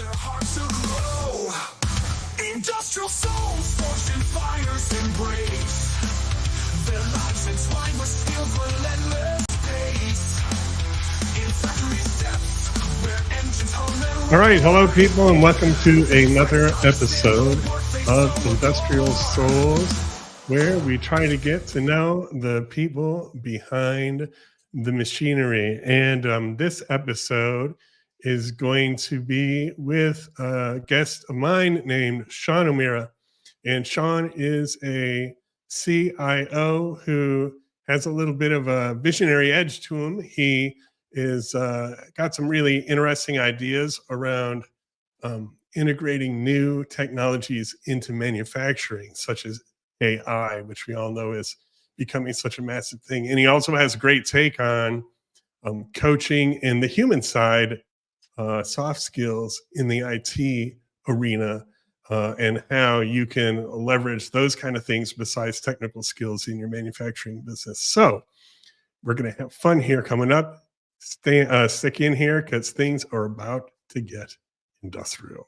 their hearts aglow. Industrial souls forged in fire's embrace. Their lives entwined with skill's relentless pace. In factory's depths, where engines hum and All right, hello people, and welcome to another episode of Industrial Souls, where we try to get to know the people behind the machinery. And this episode is going to be with a guest of mine named Sean O'Meara. And Sean is a CIO who has a little bit of a visionary edge to him. He is got some really interesting ideas around integrating new technologies into manufacturing, such as AI, which we all know is becoming such a massive thing. And he also has a great take on coaching in the human side, soft skills in the IT arena, and how you can leverage those kind of things besides technical skills in your manufacturing business. So we're going to have fun here coming up. Stick in here because things are about to get industrial.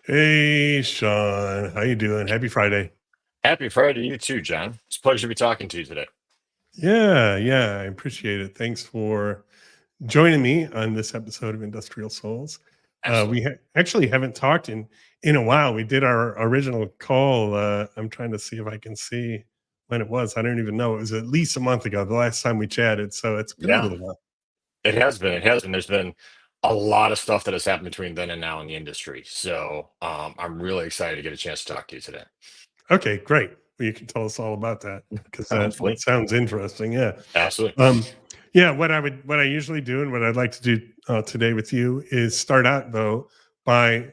Hey, Sean, how you doing? Happy Friday. Happy Friday to you too, John. It's a pleasure to be talking to you today. Yeah, I appreciate it. Thanks for joining me on this episode of Industrial Souls. Absolutely. We actually haven't talked in a while. We did our original call. I'm trying to see if I can see when it was. I don't even know. It was at least a month ago, the last time we chatted. So it's been a Yeah, little while. it has been. It has been. There's been a lot of stuff that has happened between then and now in the industry. So I'm really excited to get a chance to talk to you today. Okay, great. Well, you can tell us all about that because that Hopefully. sounds interesting. Yeah. Absolutely. Yeah, what I usually do and what I'd like to do today with you is start out though by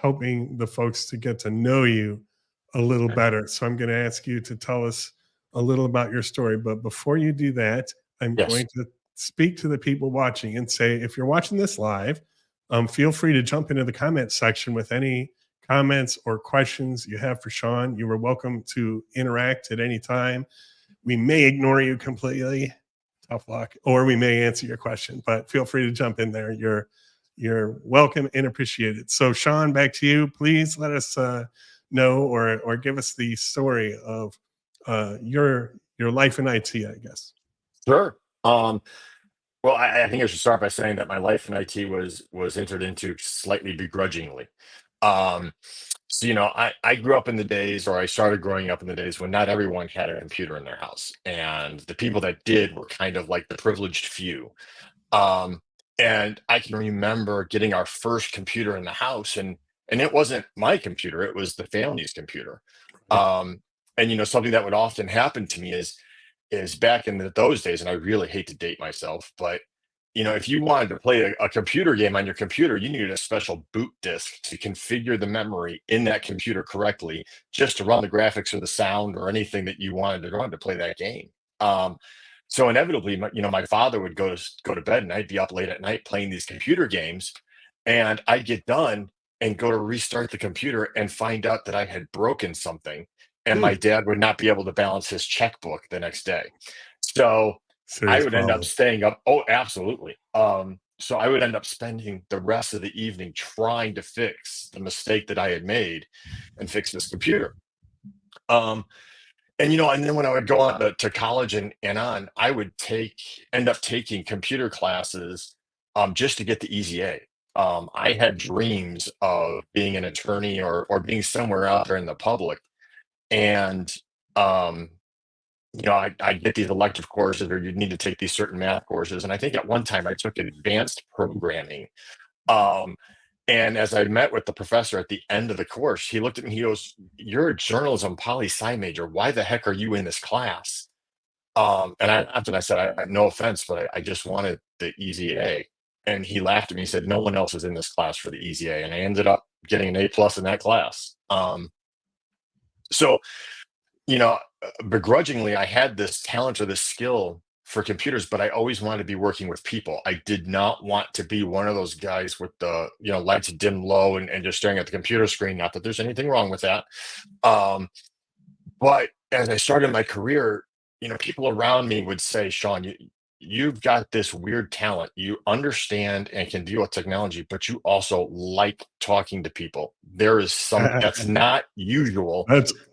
helping the folks to get to know you a little Okay. better. So I'm going to ask you to tell us a little about your story. But before you do that, I'm Yes. going to speak to the people watching and say, if you're watching this live, feel free to jump into the comment section with any comments or questions you have for Sean. You are welcome to interact at any time. We may ignore you completely, tough luck, or we may answer your question, but feel free to jump in there. You're welcome and appreciated. So Sean, back to you. Please let us know or give us the story of your life in IT, I guess. Sure. Well, I think I should start by saying that my life in IT was entered into slightly begrudgingly. Um, so I grew up in the days, or I started growing up in the days when not everyone had a computer in their house, and the people that did were kind of like the privileged few. Um, and I can remember getting our first computer in the house, and it wasn't my computer; it was the family's computer. Right. Um, and something that would often happen to me is back in those days, and I really hate to date myself, but if you wanted to play a computer game on your computer, you needed a special boot disk to configure the memory in that computer correctly, just to run the graphics or the sound or anything that you wanted to run to play that game. Um, so inevitably, my father would go to bed, and I'd be up late at night playing these computer games, and I'd get done and go to restart the computer and find out that I had broken something, and my Hmm. dad would not be able to balance his checkbook the next day. So I Serious would end up problem. staying up. Oh, absolutely. So I would end up spending the rest of the evening trying to fix the mistake that I had made and fix this computer. Um, and then when I would go on to college and on, I would end up taking computer classes just to get the easy A. I had dreams of being an attorney or being somewhere out there in the public. And um, I get these elective courses, or you need to take these certain math courses. And I think at one time I took advanced programming. Um, And as I met with the professor at the end of the course, he looked at me, he goes, "You're a journalism poli-sci major. Why the heck are you in this class?" And I laughed and I said, no offense, but I just wanted the easy A." And he laughed at me. He said, "No one else is in this class for the easy A." And I ended up getting an A+ in that class. So, begrudgingly, I had this talent or this skill for computers, but I always wanted to be working with people. I did not want to be one of those guys with the, lights dim low and just staring at the computer screen. Not that there's anything wrong with that. Um, but as I started my career, people around me would say, "Sean, you've got this weird talent. You understand and can deal with technology, but you also like talking to people. There is something that's not usual."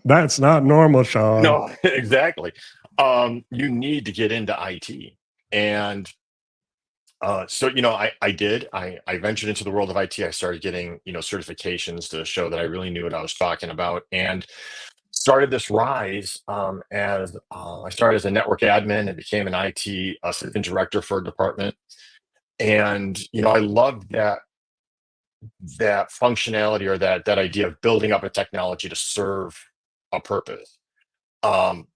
That's not normal, Sean. No, exactly. You need to get into IT. And so, I did. I ventured into the world of IT. I started getting, certifications to show that I really knew what I was talking about, and started this rise as I started as a network admin and became an IT assistant director for a department. And I loved that functionality, or that idea of building up a technology to serve a purpose. Um,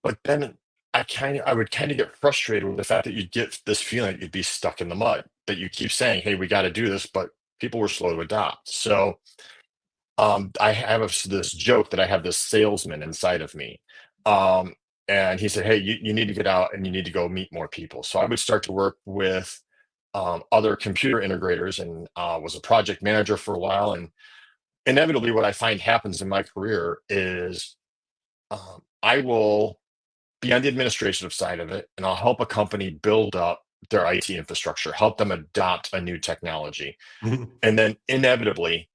but then I would kind of get frustrated with the fact that you'd get this feeling that you'd be stuck in the mud, that you keep saying, "Hey, we got to do this," but people were slow to adopt. So I have this joke that I have this salesman inside of me. Um, and he said, "Hey, you need to get out and you need to go meet more people." So I would start to work with other computer integrators, and was a project manager for a while. And inevitably, what I find happens in my career is I will be on the administrative side of it, and I'll help a company build up their IT infrastructure, help them adopt a new technology. And then inevitably,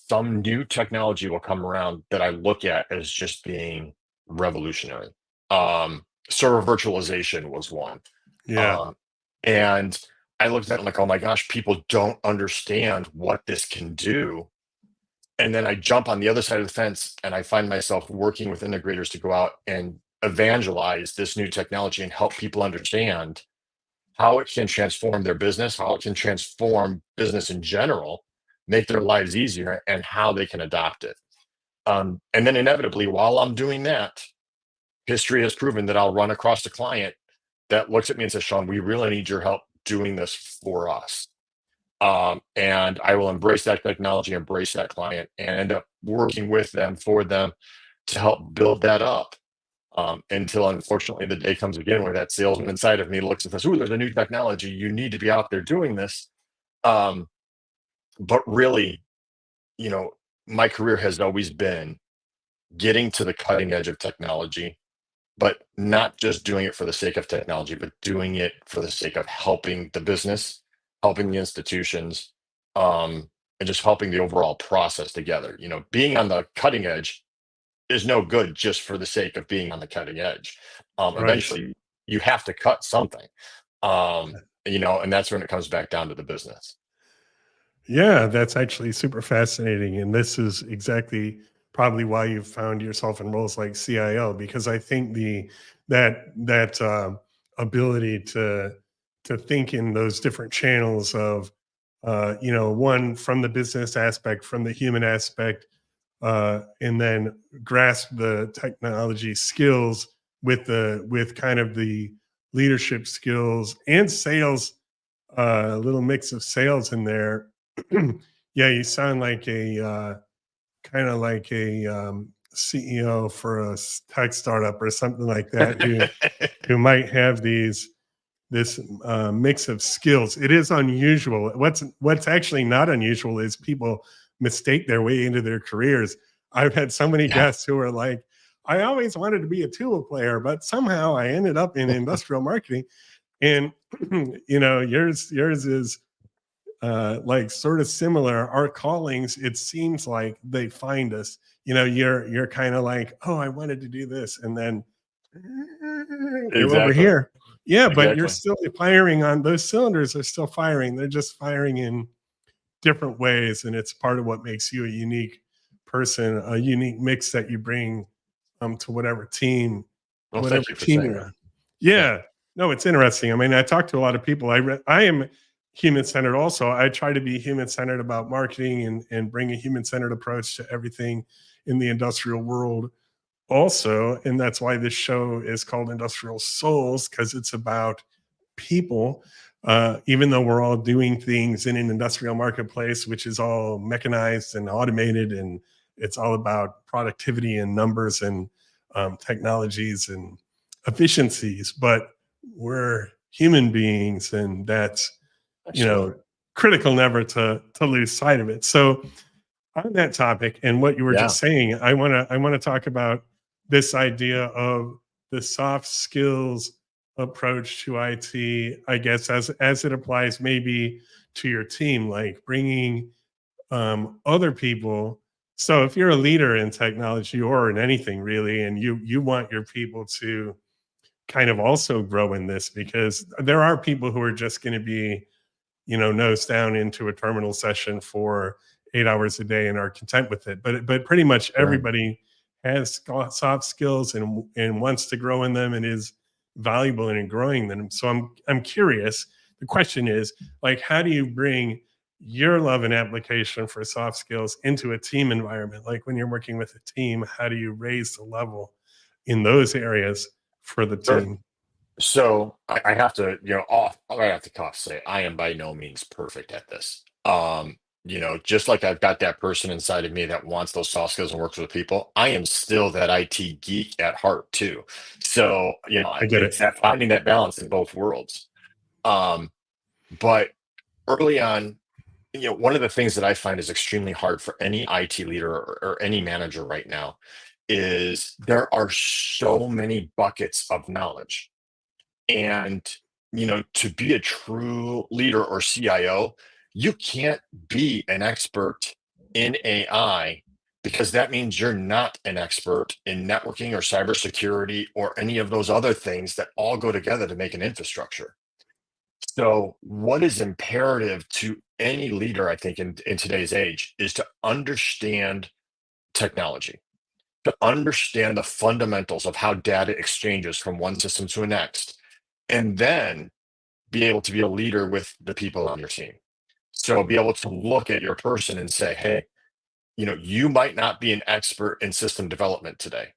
some new technology will come around that I look at as just being revolutionary. Server virtualization was one. Yeah. Um, and I looked at it like, "Oh my gosh, people don't understand what this can do." And then I jump on the other side of the fence and I find myself working with integrators to go out and evangelize this new technology and help people understand how it can transform their business, how it can transform business in general, make their lives easier, and how they can adopt it. And then inevitably, while I'm doing that, history has proven that I'll run across a client that looks at me and says, "Sean, we really need your help doing this for us." And I will embrace that technology, embrace that client, and end up working with them, for them, to help build that up. Until unfortunately the day comes again where that salesman inside of me looks and says, "Ooh, there's a new technology. You need to be out there doing this." Um, but really, you know, my career has always been getting to the cutting edge of technology, but not just doing it for the sake of technology, but doing it for the sake of helping the business, helping the institutions, and just helping the overall process together. Being on the cutting edge is no good just for the sake of being on the cutting edge. Right. Eventually, you have to cut something, and that's when it comes back down to the business. Yeah, that's actually super fascinating. And this is exactly probably why you found yourself in roles like CIO, because I think that ability to think in those different channels of one from the business aspect, from the human aspect, and then grasp the technology skills with kind of the leadership skills and sales, a little mix of sales in there. Yeah, you sound like a kind of like a CEO for a tech startup or something like that, who might have this mix of skills. It is unusual. What's actually not unusual is people mistake their way into their careers. I've had so many Yeah, guests who are like, "I always wanted to be a tool player, but somehow I ended up in industrial marketing." And yours is like sort of similar. Our callings, it seems like they find us. You're kind of like, "Oh, I wanted to do this," and then you're over exactly, here. Yeah, but you're exactly, still firing on those cylinders are still firing. They're just firing in different ways, and it's part of what makes you a unique person, a unique mix that you bring to well, whatever thank you for team saying you're that. on. Yeah. Yeah. No, it's interesting. I mean, I talk to a lot of people. I am human-centered also. I try to be human-centered about marketing and bring a human-centered approach to everything in the industrial world also. And that's why this show is called Industrial Souls, because it's about people. Even though we're all doing things in an industrial marketplace, which is all mechanized and automated, and it's all about productivity and numbers and technologies and efficiencies, but we're human beings, and that's, you know, Excellent. critical never to lose sight of it. So on that topic and what you were Yeah. just saying, I want to talk about this idea of the soft skills approach to IT, I guess, as it applies maybe to your team, like bringing other people. So if you're a leader in technology or in anything really, and you want your people to kind of also grow in this, because there are people who are just going to be, nose down into a terminal session for 8 hours a day and are content with it. But pretty much Sure. everybody has soft skills and wants to grow in them and is valuable in growing them. So I'm curious. The question is, like, how do you bring your love and application for soft skills into a team environment? Like when you're working with a team, how do you raise the level in those areas for the Sure. team? So I have to, off right off the cuff say I am by no means perfect at this. Just like I've got that person inside of me that wants those soft skills and works with people, I am still that IT geek at heart too. So, I get it's it. that finding that balance in both worlds. Um, but early on, one of the things that I find is extremely hard for any IT leader or any manager right now is there are so many buckets of knowledge. And, to be a true leader or CIO, you can't be an expert in AI because that means you're not an expert in networking or cybersecurity or any of those other things that all go together to make an infrastructure. So, what is imperative to any leader, I think, in today's age is to understand technology, to understand the fundamentals of how data exchanges from one system to the next, and then be able to be a leader with the people on your team. So be able to look at your person and say, hey, you might not be an expert in system development today,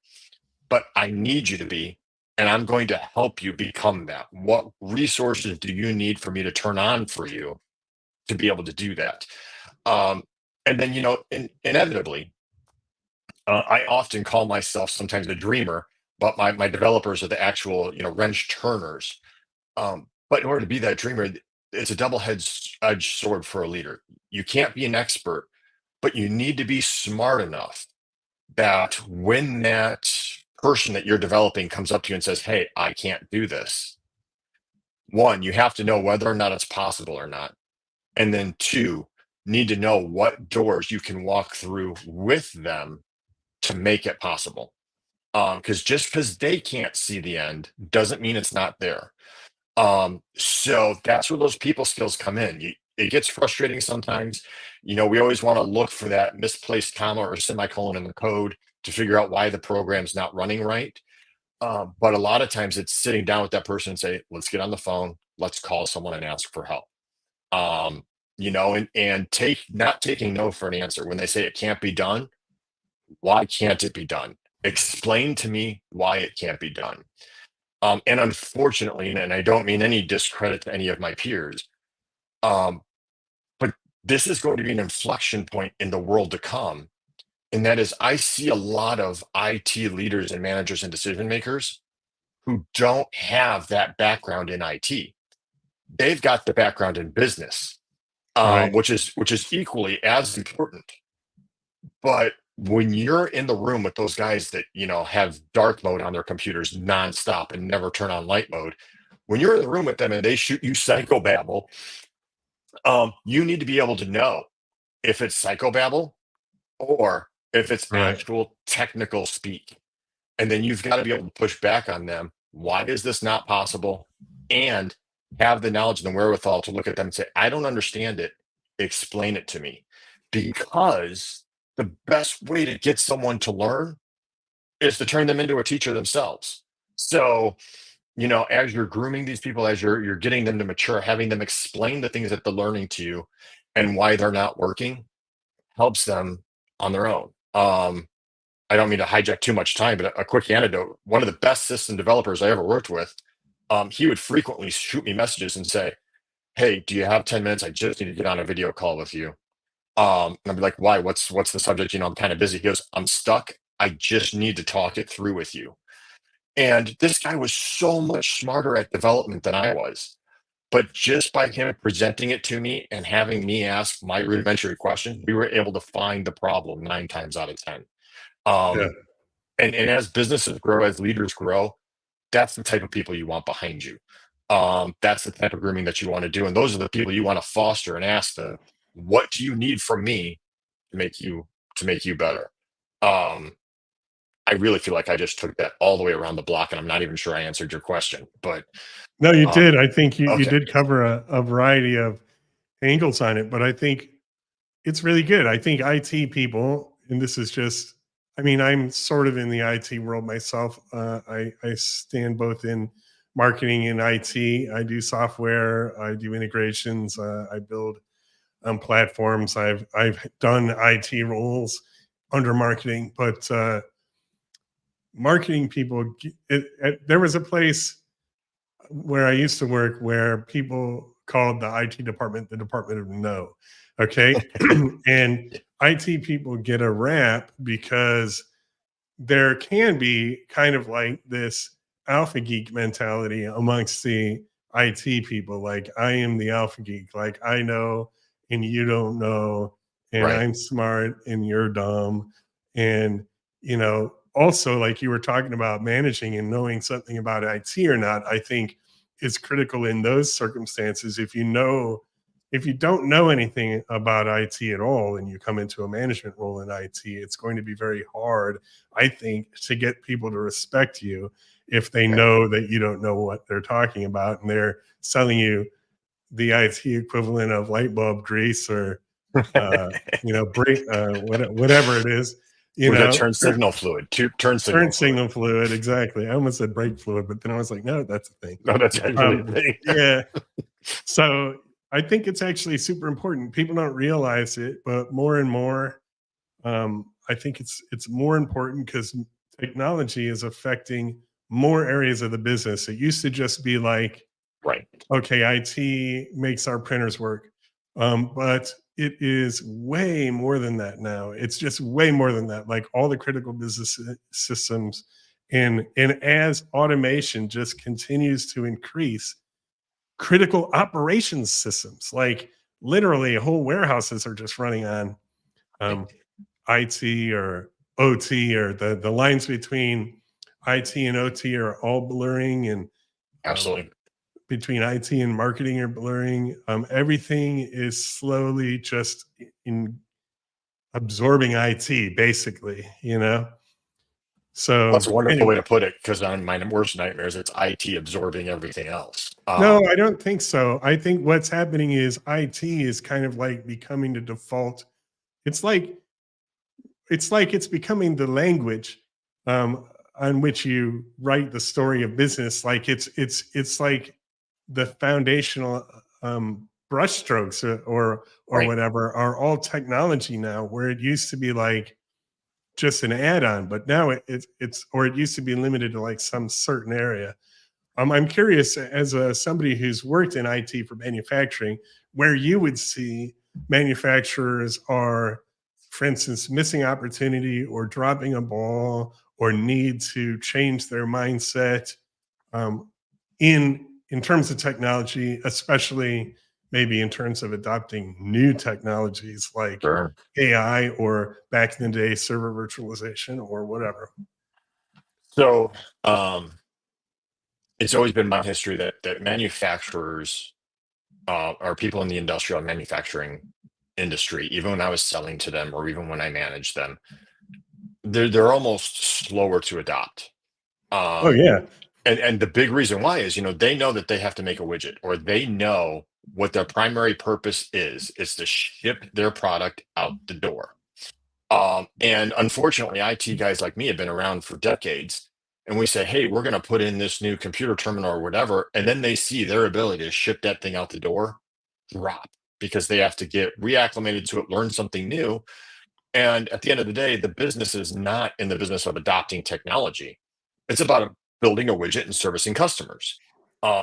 but I need you to be, and I'm going to help you become that. What resources do you need for me to turn on for you to be able to do that? Um, and then, inevitably, I often call myself sometimes a dreamer, but my developers are the actual, wrench turners. But in order to be that dreamer, it's a double-edged sword for a leader. You can't be an expert, but you need to be smart enough that when that person that you're developing comes up to you and says, hey, I can't do this, one, you have to know whether or not it's possible or not. And then two, need to know what doors you can walk through with them to make it possible. Because just because they can't see the end doesn't mean it's not there. So that's where those people skills come in. It gets frustrating sometimes. We always want to look for that misplaced comma or semicolon in the code to figure out why the program's not running right. But a lot of times it's sitting down with that person and say, let's get on the phone, let's call someone and ask for help. And take not taking no for an answer. When they say it can't be done, why can't it be done? Explain to me why it can't be done. And unfortunately, and I don't mean any discredit to any of my peers, um, but this is going to be an inflection point in the world to come. And that is, I see a lot of IT leaders and managers and decision makers who don't have that background in IT. They've got the background in business, Right. which is equally as important. But when you're in the room with those guys that, have dark mode on their computers nonstop and never turn on light mode, when you're in the room with them and they shoot you psychobabble, you need to be able to know if it's psychobabble or if it's Right. actual technical speak. And then you've got to be able to push back on them. Why is this not possible? And have the knowledge and the wherewithal to look at them and say, I don't understand it. Explain it to me. Because the best way to get someone to learn is to turn them into a teacher themselves. So, as you're grooming these people, as you're getting them to mature, having them explain the things that they're learning to you and why they're not working helps them on their own. I don't mean to hijack too much time, but a quick anecdote. One of the best system developers I ever worked with, he would frequently shoot me messages and say, "Hey, do you have 10 minutes? I just need to get on a video call with you." And I'd be like, "Why? What's the subject? I'm kind of busy." He goes, "I'm stuck. I just need to talk it through with you." And this guy was so much smarter at development than I was. But just by him presenting it to me and having me ask my rudimentary question, we were able to find the problem 9 times out of 10. Yeah. Um, and as businesses grow, as leaders grow, that's the type of people you want behind you. That's the type of grooming that you want to do. And those are the people you want to foster and ask them, what do you need from me to make you better? Um, I really feel like I just took that all the way around the block, and I'm not even sure I answered your question. But No, you um, did. I think you okay, did cover a variety of angles on it, but I think it's really good. I think IT people, and this is just, I mean, I'm sort of in the IT world myself. I stand both in marketing and IT. I do software, I do integrations, I build platforms. I've done IT roles under marketing, but marketing people, there was a place where I used to work where people called the IT department the department of no. Okay. And IT people get a rap because there can be kind of like this alpha geek mentality amongst the IT people. Like, I am the alpha geek. Like, I know and you don't know, and right, I'm smart and you're dumb. And, also, like you were talking about managing and knowing something about IT or not, I think is critical in those circumstances. If you don't know anything about IT at all and you come into a management role in IT, it's going to be very hard, I think, to get people to respect you if they right. know that you don't know what they're talking about and they're selling you the IT equivalent of light bulb grease or uh, whatever it is, you With a know, turn signal fluid, turn turn signal fluid. signal fluid. Exactly. I almost said brake fluid, but then I was like, no, that's a thing. No, that's actually a thing. Yeah. So I think it's actually super important. People don't realize it, but more and more, I think it's more important because technology is affecting more areas of the business. It used to just be like, Right, okay, IT makes our printers work, but it is way more than that now. It's just way more than that. Like all the critical business systems, and as automation just continues to increase, critical operations systems, like literally whole warehouses are just running on um, IT or OT, or the lines between IT and OT are all blurring, and um, absolutely. between IT and marketing are blurring. Everything is slowly just in absorbing IT, basically. That's a So wonderful anyway, way to put it, because on my worst nightmares, it's IT absorbing everything else. no, I don't think so. I think what's happening is IT is kind of like becoming the default. It's like it's becoming the language um, on which you write the story of business. Like it's like the foundational brushstrokes or Right, whatever are all technology now, where it used to be like just an add-on, but now it's or it used to be limited to like some certain area. I'm curious, as somebody who's worked in IT for manufacturing, where you would see manufacturers are, for instance, missing opportunity or dropping a ball or need to change their mindset um, in terms of technology, especially maybe in terms of adopting new technologies like sure. AI or back in the day server virtualization or whatever. So, it's always been my history that manufacturers, or people in the industrial manufacturing industry, even when I was selling to them or even when I managed them, they're almost slower to adopt. Oh Um, yeah, and the big reason why is, they know that they have to make a widget, or they know what their primary purpose is to ship their product out the door. And unfortunately, IT guys like me have been around for decades, and we say, hey, we're going to put in this new computer terminal or whatever, and then they see their ability to ship that thing out the door drop because they have to get reacclimated to it, learn something new. And at the end of the day, the business is not in the business of adopting technology. It's about building a widget and servicing customers.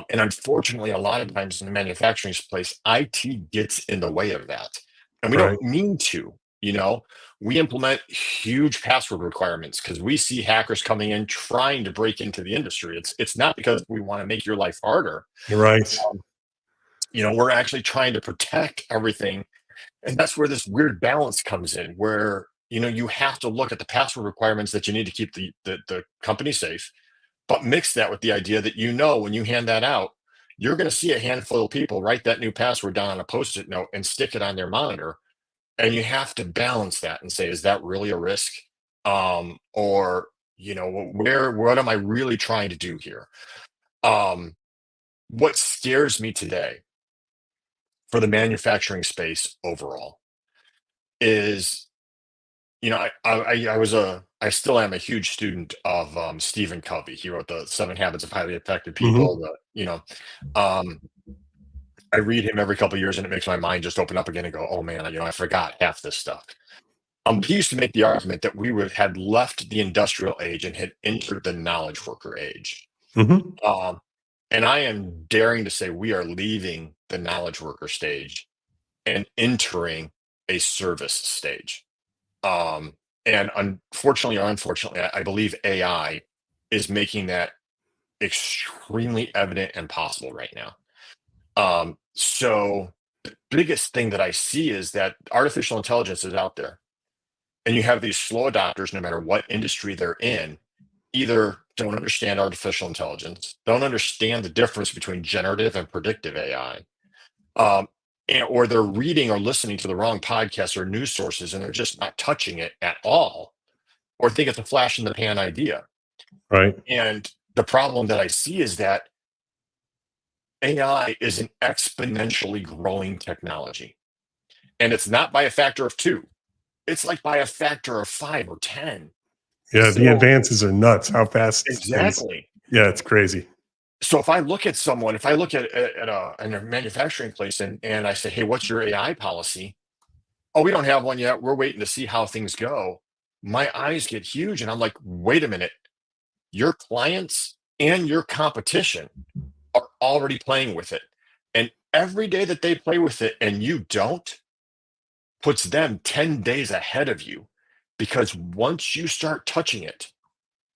And unfortunately, a lot of times in the manufacturing place, IT gets in the way of that. And we Right. don't mean to, you know, we implement huge password requirements because we see hackers coming in trying to break into the industry. It's not because we want to make your life harder. Right. We're actually trying to protect everything. And that's where this weird balance comes in, where you have to look at the password requirements that you need to keep the company safe, but mix that with the idea that when you hand that out, you're going to see a handful of people write that new password down on a post-it note and stick it on their monitor. And you have to balance that and say, is that really a risk? Or what am I really trying to do here? What scares me today for the manufacturing space overall is, I still am a huge student of Stephen Covey. He wrote the 7 Habits of Highly Effective Hmm. People. Um, I read him every couple of years, and it makes my mind just open up again and go, "Oh man, I forgot half this stuff." He used to make the argument that had left the industrial age and had entered the knowledge worker age. Hmm. Um, and I am daring to say we are leaving the knowledge worker stage and entering a service stage. And unfortunately or unfortunately, I believe AI is making that extremely evident and possible right now. So the biggest thing that I see is that artificial intelligence is out there, and you have these slow adopters, no matter what industry they're in, either don't understand artificial intelligence, don't understand the difference between generative and predictive AI, um, or they're reading or listening to the wrong podcasts or news sources, and they're just not touching it at all, or think it's a flash in the pan idea. Right. And the problem that I see is that AI is an exponentially growing technology. And it's not by a factor of two, it's like by a factor of 5 or 10. Yeah. The So, advances are nuts. How fast things. exactly. Yeah, it's crazy. So if I look at someone, if I look at a manufacturing place and I say, hey, what's your AI policy? Oh, we don't have one yet. We're waiting to see how things go. My eyes get huge. And I'm like, wait a minute. Your clients and your competition are already playing with it. And every day that they play with it and you don't, puts them 10 days ahead of you. Because once you start touching it,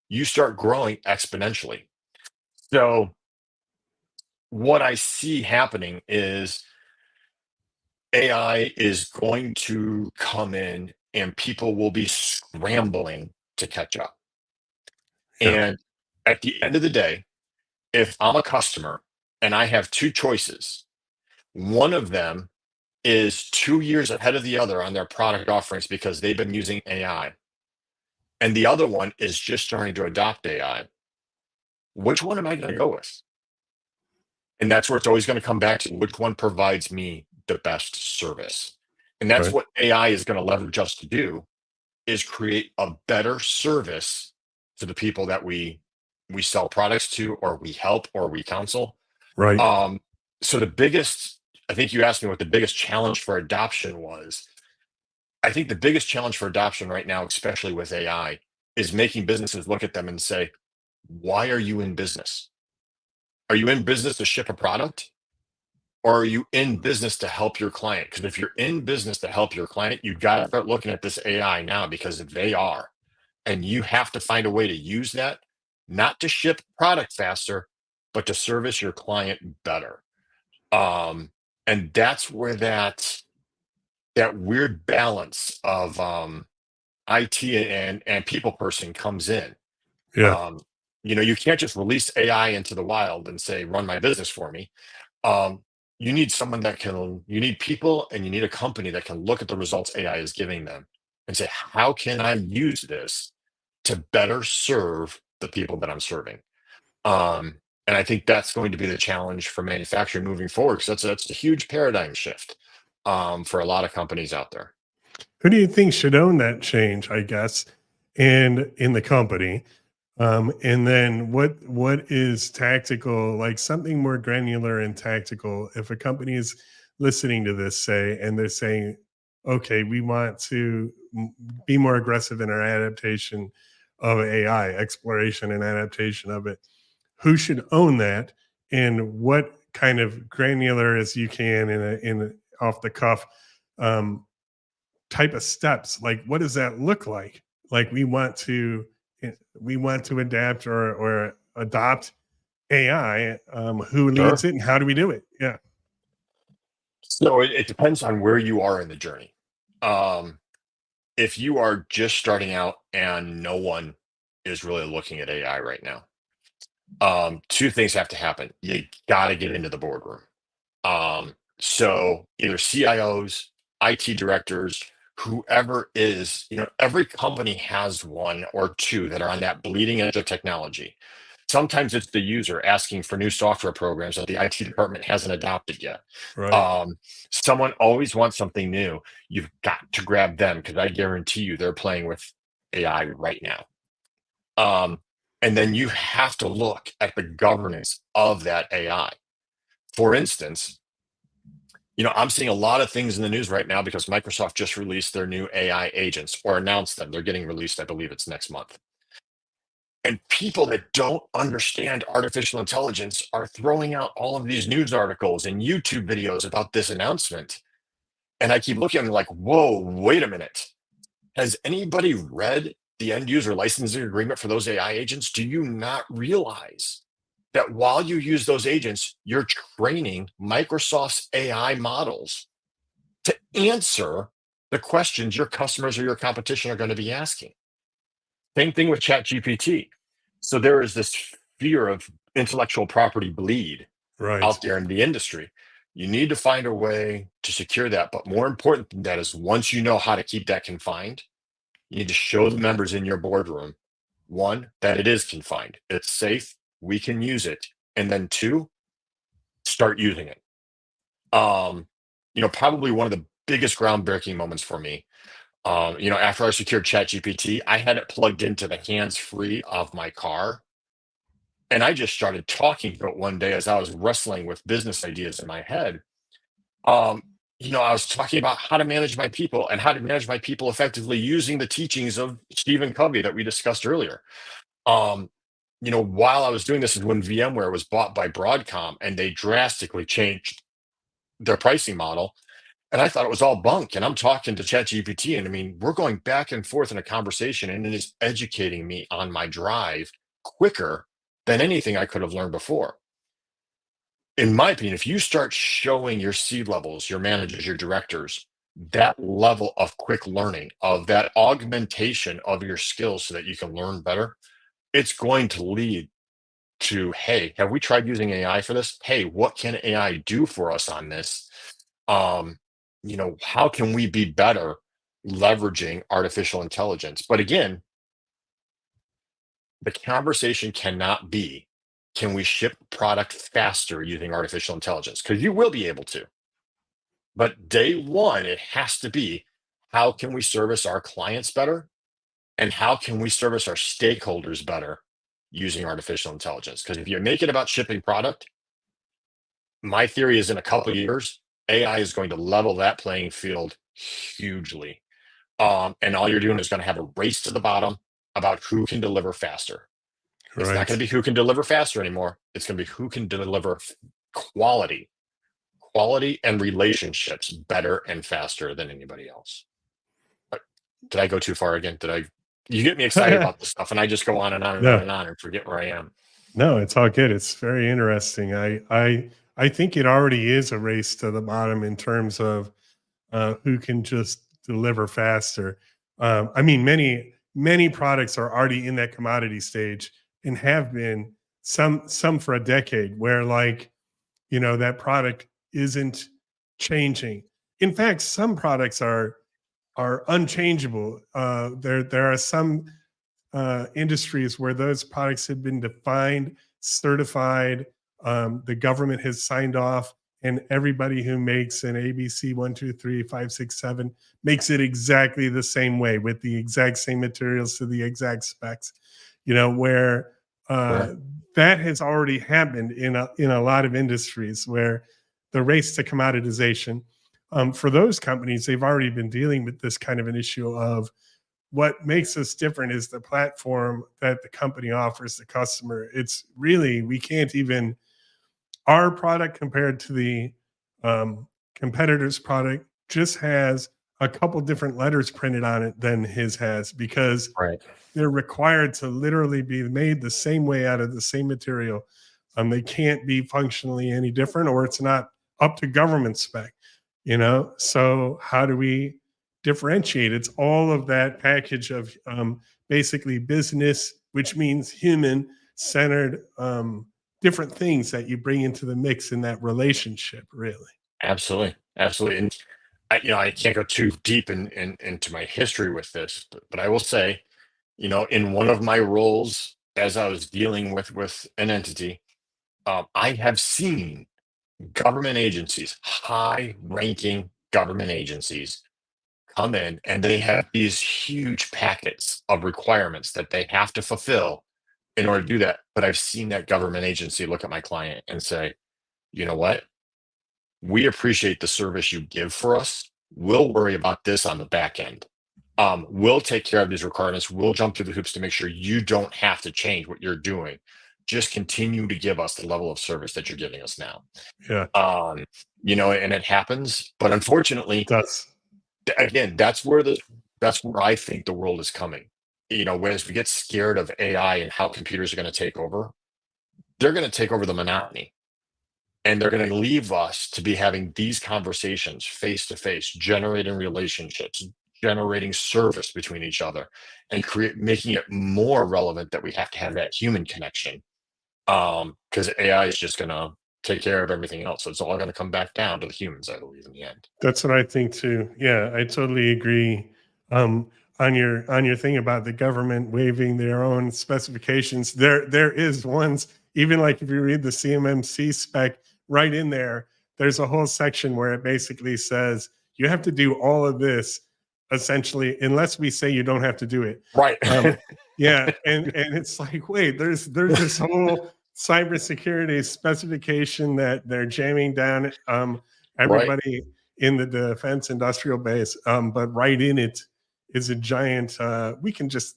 you start growing exponentially. So, what I see happening is AI is going to come in and people will be scrambling to catch up. Yeah. And at the end of the day, if I'm a customer and I have two choices, one of them is 2 years ahead of the other on their product offerings because they've been using AI, and the other one is just starting to adopt AI. Which one am I going to go with? And that's where it's always going to come back to which one provides me the best service. And that's Right. what AI is going to leverage us to do is create a better service to the people that we sell products to or we help or we counsel. Right. Um, so the biggest, I think you asked me what the biggest challenge for adoption was. I think the biggest challenge for adoption right now, especially with AI, is making businesses look at them and say, why are you in business? Are you in business to ship a product? Or are you in business to help your client? Because if you're in business to help your client, you got to start looking at this AI now because they are. And you have to find a way to use that, not to ship product faster, but to service your client better. Um, and that's where that weird balance of IT and people person comes in. Yeah. Um, you can't just release AI into the wild and say, run my business for me. um, you need you need people and you need a company that can look at the results AI is giving them and say, how can I use this to better serve the people that I'm serving? Um, and I think that's going to be the challenge for manufacturing moving forward because that's a huge paradigm shift for a lot of companies out there. Who do you think should own that change, I guess, and in the company? And then what is tactical, like something more granular and tactical? If a company is listening to this, say, and they're saying, okay, we want to be more aggressive in our adaptation of AI, exploration and adaptation of it, who should own that? And what kind of granular as you can off the cuff um, type of steps, like what does that look like we want to adapt or adopt AI, who leads Sure. it and how do we do it? Yeah. So it depends on where you are in the journey. Um, if you are just starting out and no one is really looking at AI right now, two things have to happen. You got to get into the boardroom. So either CIOs, IT directors, whoever is, every company has one or two that are on that bleeding edge of technology. Sometimes it's the user asking for new software programs that the IT department hasn't adopted yet. Right. Um, Someone always wants something new. You've got to grab them because I guarantee you they're playing with AI right now. Um, and then you have to look at the governance of that AI. For instance, I'm seeing a lot of things in the news right now because Microsoft just released their new AI agents or announced them. They're getting released, I believe it's next month. And people that don't understand artificial intelligence are throwing out all of these news articles and YouTube videos about this announcement. And I keep looking at them like, whoa, wait a minute. Has anybody read the end user licensing agreement for those AI agents? Do you not realize that while you use those agents, you're training Microsoft's AI models to answer the questions your customers or your competition are going to be asking? Same thing with ChatGPT. So there is this fear of intellectual property bleed Right. out there in the industry. You need to find a way to secure that. But more important than that is once you know how to keep that confined, you need to show the members in your boardroom, one, that it is confined, it's safe, we can use it. And then two, start using it. Probably one of the biggest groundbreaking moments for me. After I secured ChatGPT, I had it plugged into the hands-free of my car. And I just started talking to it one day as I was wrestling with business ideas in my head. Um, I was talking about how to manage my people and how to manage my people effectively using the teachings of Stephen Covey that we discussed earlier. Um, while I was doing this is when VMware was bought by Broadcom and they drastically changed their pricing model. And I thought it was all bunk. And I'm talking to ChatGPT, and I mean, we're going back and forth in a conversation, and it is educating me on my drive quicker than anything I could have learned before. In my opinion, if you start showing your C levels, your managers, your directors, that level of quick learning, of that augmentation of your skills so that you can learn better, it's going to lead to, hey, have we tried using AI for this? Hey, what can AI do for us on this? How can we be better leveraging artificial intelligence? But again, the conversation cannot be, can we ship product faster using artificial intelligence? Because you will be able to. But day one, it has to be, how can we service our clients better? And how can we service our stakeholders better using artificial intelligence? Because if you make it about shipping product, my theory is in a couple of years, AI is going to level that playing field hugely. And all you're doing is going to have a race to the bottom about who can deliver faster. It's not going Right. to be who can deliver faster anymore. It's going to be who can deliver quality, quality and relationships better and faster than anybody else. But did I go too far again? You get me excited about this stuff and I just go on and on and on No, and on and forget where I am. no, it's all good. It's very interesting. I think it already is a race to the bottom in terms of who can just deliver faster. I mean, many products are already in that commodity stage and have been some for a decade, where like that product isn't changing. In fact, some products are unchangeable. There are some industries where those products have been defined, certified. The government has signed off, and everybody who makes an ABC 1, 2, 3, 5, 6, 7 makes it exactly the same way with the exact same materials to the exact specs. where Sure. uh, that has already happened in a lot of industries where the race to commoditization. For those companies, they've already been dealing with this kind of an issue of what makes us different is the platform that the company offers the customer. It's really, we can't even, our product compared to the um, competitor's product just has a couple different letters printed on it than his has, because Right. they're required to literally be made the same way out of the same material. They can't be functionally any different, or it's not up to government spec. So how do we differentiate? It's all of that package of basically business, which means human centered, different things that you bring into the mix in that relationship. Really. Absolutely. Absolutely. And I can't go too deep into my history with this, but I will say, in one of my roles as I was dealing with an entity, I have seen government agencies, high ranking government agencies, come in and they have these huge packets of requirements that they have to fulfill in order to do that. But I've seen that government agency look at my client and say, you know what? We appreciate the service you give for us. We'll worry about this on the back end. We'll take care of these requirements. We'll jump through the hoops to make sure you don't have to change what you're doing. Just continue to give us the level of service that you're giving us now. Yeah. Um, and it happens. But It unfortunately, does. again, that's where I think the world is coming. Whereas we get scared of AI and how computers are going to take over, they're going to take over the monotony, and they're going to leave us to be having these conversations face to face, generating relationships, generating service between each other, and making it more relevant that we have to have that human connection. Because AI is just going to take care of everything else. So it's all going to come back down to the humans, I believe, in the end. That's what I think too. Yeah, I totally agree. On your thing about the government waiving their own specifications, there is ones, even like if you read the CMMC spec right in there, there's a whole section where it basically says you have to do all of this essentially, unless we say you don't have to do it. Right. Yeah, and it's like, wait, there's this whole cybersecurity specification that they're jamming down. Right. Everybody in the defense industrial base, but right in it is a giant. We can just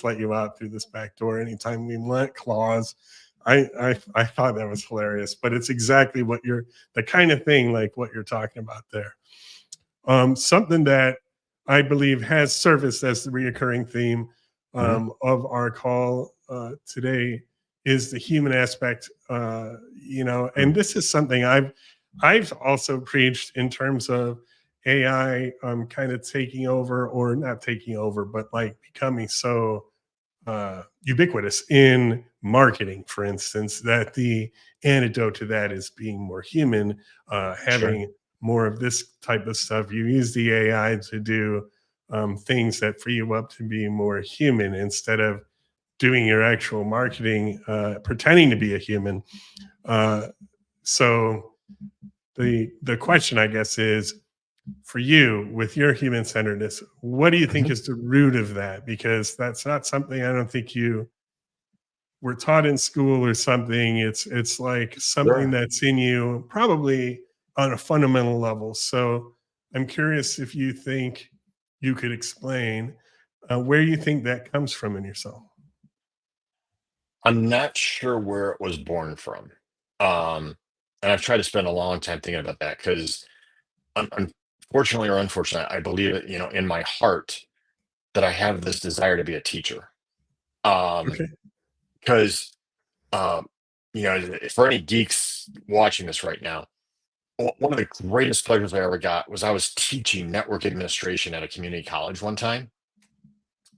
let you out through this back door anytime we want clause. I thought that was hilarious, but it's exactly what you're, the kind of thing like what you're talking about there. Something that I believe has surfaced as the reoccurring theme Mhm. of our call today is the human aspect. And Mhm. this is something I've also preached in terms of AI kind of taking over, or not taking over, but like becoming so ubiquitous in marketing, for instance, that the antidote to that is being more human, Sure. having more of this type of stuff. You use the AI to do things that free you up to be more human instead of doing your actual marketing, pretending to be a human. Uh, so the question, I guess, is for you with your human centeredness, what do you think Mhm. is the root of that? Because that's not something I don't think you were taught in school or something. It's like something Sure. that's in you probably on a fundamental level. So I'm curious if you think you could explain where you think that comes from in yourself. I'm not sure where it was born from. And I've tried to spend a long time thinking about that because, unfortunately or unfortunately, I believe it, in my heart that I have this desire to be a teacher. Um, Okay. because, um, for any geeks watching this right now, one of the greatest pleasures I ever got was I was teaching network administration at a community college one time.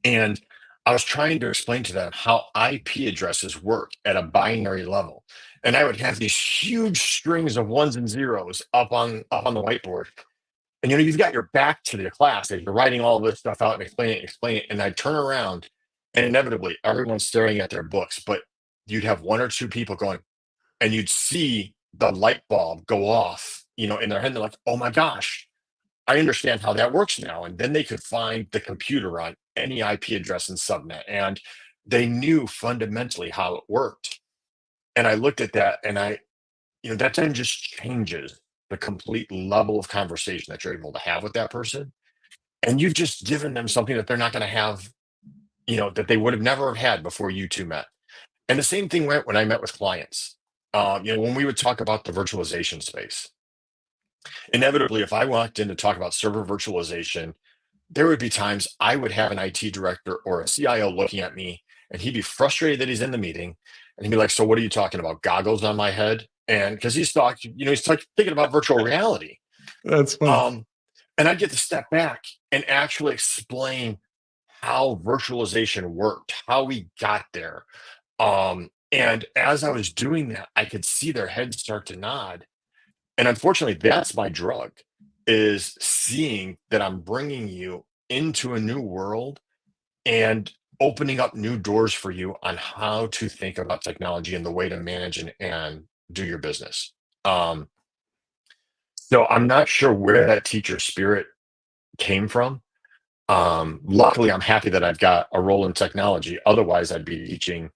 And I was trying to explain to them how IP addresses work at a binary level. And I would have these huge strings of ones and zeros up on the whiteboard. And you've got your back to the class as you're writing all this stuff out and explain it. And I'd turn around and inevitably everyone's staring at their books, but you'd have one or two people going, and you'd see the light bulb go off, in their head. And they're like, oh my gosh, I understand how that works now. And then they could find the computer on any IP address in subnet. And they knew fundamentally how it worked. And I looked at that and that then just changes the complete level of conversation that you're able to have with that person. And you've just given them something that they're not going to have, that they would have never have had before you two met. And the same thing went when I met with clients. When we would talk about the virtualization space, inevitably, if I walked in to talk about server virtualization, there would be times I would have an IT director or a CIO looking at me, and he'd be frustrated that he's in the meeting, and he'd be like, "So what are you talking about? Goggles on my head?" And because thinking about virtual reality. That's funny. And I'd get to step back and actually explain how virtualization worked, how we got there. And as I was doing that, I could see their heads start to nod. And unfortunately, that's my drug, is seeing that I'm bringing you into a new world and opening up new doors for you on how to think about technology and the way to manage and do your business. Um, so I'm not sure where that teacher spirit came from. Luckily, I'm happy that I've got a role in technology. Otherwise, I'd be teaching.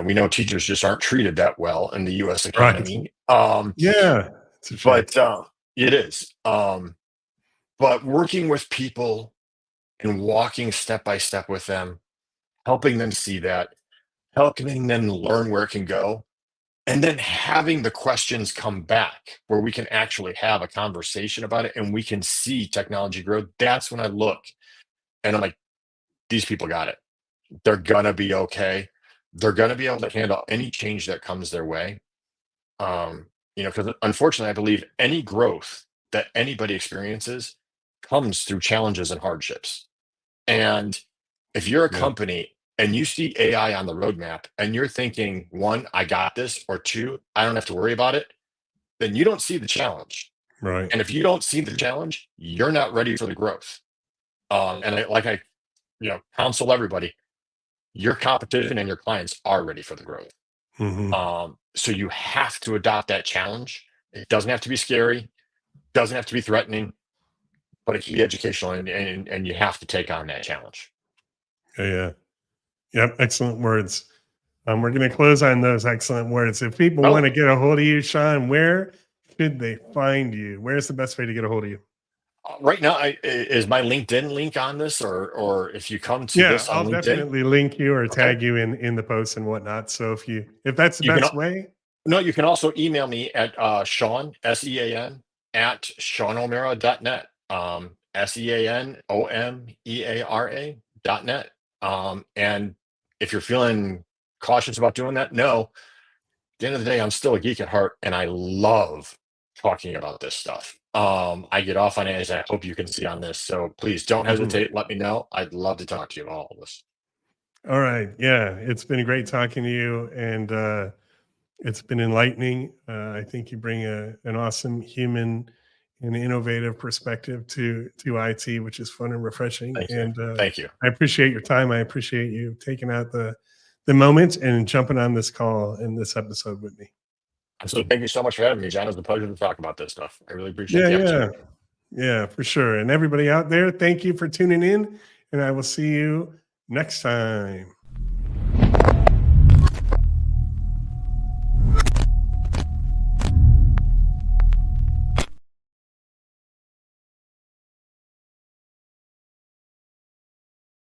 We know teachers just aren't treated that well in the U.S. Right. economy. Yeah. It's a shame. But it is. But working with people and walking step by step with them, helping them see that, helping them learn where it can go, and then having the questions come back where we can actually have a conversation about it and we can see technology grow. That's when I look and I'm like, these people got it. They're gonna be okay. They're gonna be able to handle any change that comes their way. Because unfortunately, I believe any growth that anybody experiences comes through challenges and hardships. And if you're a Yeah. company and you see AI on the roadmap and you're thinking, one, I got this, or two, I don't have to worry about it, then you don't see the challenge. Right. And if you don't see the challenge, you're not ready for the growth. And I counsel everybody, your competition and your clients are ready for the growth. Hmm. So you have to adopt that challenge. It doesn't have to be scary, doesn't have to be threatening, but it can be educational and you have to take on that challenge. Yeah. Yep. Excellent words. We're going to close on those excellent words. If people want Oh, to get a hold of you, Sean, where should they find you? Where's the best way to get a hold of you? right now, is my LinkedIn link on this, or if you come to Yeah, this on I'll LinkedIn, definitely link you or okay, tag you in the post and whatnot. So if that's the you can. best way, No, you can also email me at Sean, SEAN, at SeanOmera.net. SEANOMEARA.net. And if you're feeling cautious about doing that, no. At the end of the day, I'm still a geek at heart and I love talking about this stuff. I get off on it, as I hope you can see on this. So please don't mhm. hesitate. Let me know. I'd love to talk to you about all of this. All right. Yeah, it's been great talking to you, and it's been enlightening. I think you bring an awesome human and innovative perspective to IT, which is fun and refreshing. Thank you. And Thank you. I appreciate your time. I appreciate you taking out the moment and jumping on this call and this episode with me. So thank you so much for having me, John. It was a pleasure to talk about this stuff. I really appreciate Yeah, the yeah, opportunity. yeah, for sure. And everybody out there, thank you for tuning in, and I will see you next time.